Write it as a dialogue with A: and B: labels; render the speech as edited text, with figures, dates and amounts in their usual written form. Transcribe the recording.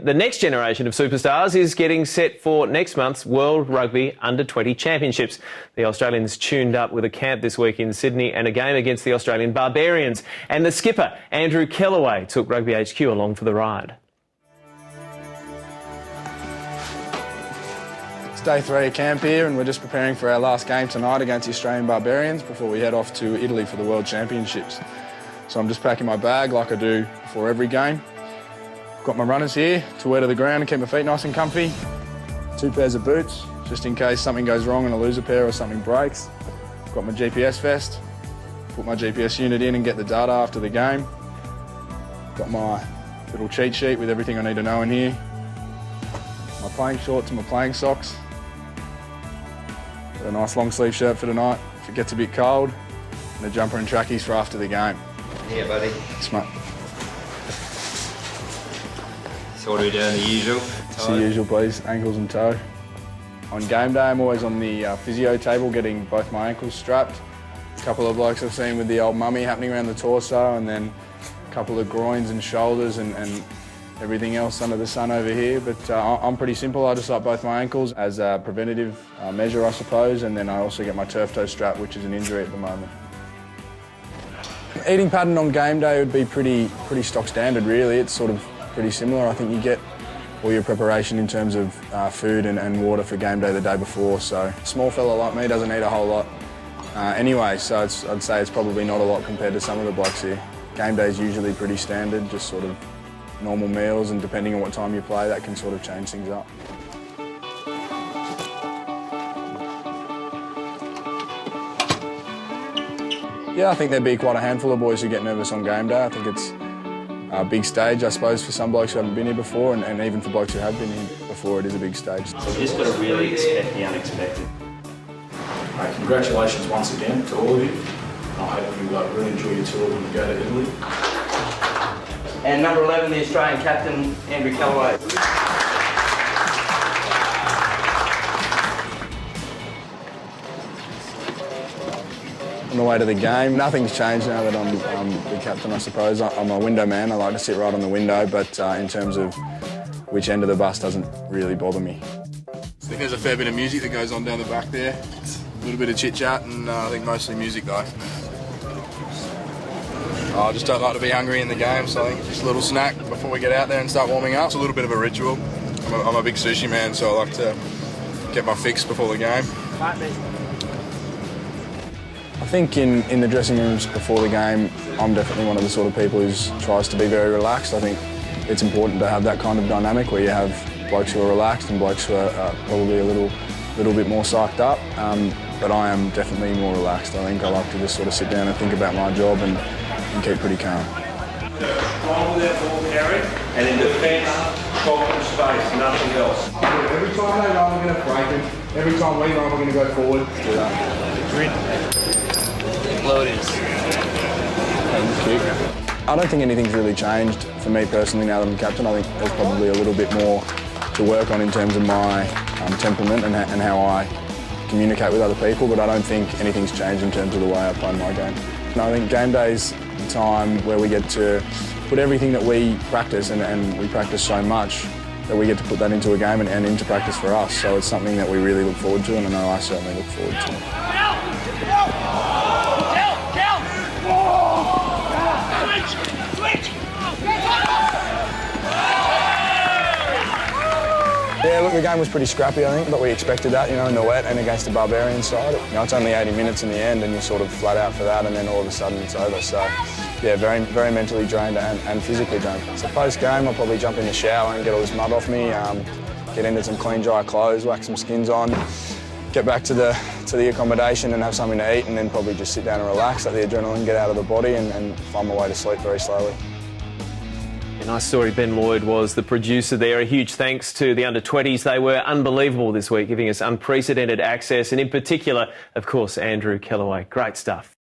A: the next generation of superstars is getting set for next month's World Rugby Under-20 Championships. The Australians tuned up with a camp this week in Sydney and a game against the Australian Barbarians. And the skipper, Andrew Kellaway, took Rugby HQ along for the ride.
B: It's day 3 of camp here and we're just preparing for our last game tonight against the Australian Barbarians before we head off to Italy for the World Championships. So I'm just packing my bag like I do before every game. Got my runners here to wear to the ground and keep my feet nice and comfy. 2 pairs of boots, just in case something goes wrong and I lose a pair or something breaks. Got my GPS vest, put my GPS unit in and get the data after the game. Got my little cheat sheet with everything I need to know in here. My playing shorts and my playing socks. Got a nice long sleeve shirt for tonight if it gets a bit cold, and a jumper and trackies for after the game.
C: Yeah, buddy.
B: Thanks, mate.
C: So what are we doing, the usual?
B: It's the usual, please, ankles and toe. On game day, I'm always on the physio table getting both my ankles strapped. A couple of blokes I've seen with the old mummy happening around the torso, and then a couple of groins and shoulders and everything else under the sun over here. But I'm pretty simple. I just like both my ankles as a preventative measure, I suppose, and then I also get my turf toe strap, which is an injury at the moment. Eating pattern on game day would be pretty stock standard, really. It's sort of pretty similar. I think you get all your preparation in terms of food and water for game day the day before. So a small fella like me doesn't eat a whole lot anyway, so I'd say it's probably not a lot compared to some of the blokes here. Game day is usually pretty standard, just sort of normal meals, and depending on what time you play, that can sort of change things up. Yeah, I think there'd be quite a handful of boys who get nervous on game day. I think it's a big stage, I suppose, for some blokes who haven't been here before, and even for blokes who have been here before, it is a big stage.
D: So you just got to really expect the unexpected.
E: Congratulations once again to all of you. I hope you really enjoy your tour when you go to Italy.
C: And number 11, the Australian captain, Andrew Kellaway.
B: On the way to the game, nothing's changed now that I'm the captain, I suppose. I'm a window man. I like to sit right on the window, but in terms of which end of the bus doesn't really bother me. I think there's a fair bit of music that goes on down the back there. A little bit of chit-chat and I think mostly music though. I just don't like to be hungry in the game, so I think just a little snack before we get out there and start warming up. It's a little bit of a ritual. I'm a big sushi man, so I like to get my fix before the game. I think in the dressing rooms before the game, I'm definitely one of the sort of people who tries to be very relaxed. I think it's important to have that kind of dynamic where you have blokes who are relaxed and blokes who are probably a little bit more psyched up. But I am definitely more relaxed. I think I like to just sort of sit down and think about my job and keep pretty calm.
F: Long with that ball carry, and in defence, open space, nothing else.
B: Every time they run, we're going to break it. Every time we run, we're going to go forward. Let's do that. I don't think anything's really changed for me personally now that I'm captain. I think there's probably a little bit more to work on in terms of my temperament and how I communicate with other people, but I don't think anything's changed in terms of the way I play my game. And I think game day's the time where we get to put everything that we practice, and we practice so much, that we get to put that into a game and into practice for us. So it's something that we really look forward to, and I know I certainly look forward to. Yeah, look, the game was pretty scrappy, I think, but we expected that, in the wet and against the Barbarian side. It's only 80 minutes in the end and you're sort of flat out for that, and then all of a sudden it's over. So, yeah, very, very mentally drained and physically drained. So post-game, I'll probably jump in the shower and get all this mud off me, get into some clean, dry clothes, whack some skins on, get back to the accommodation and have something to eat, and then probably just sit down and relax, let the adrenaline get out of the body and find my way to sleep very slowly.
A: A nice story. Ben Lloyd was the producer there. A huge thanks to the under-20s. They were unbelievable this week, giving us unprecedented access, and in particular, of course, Andrew Kellaway. Great stuff.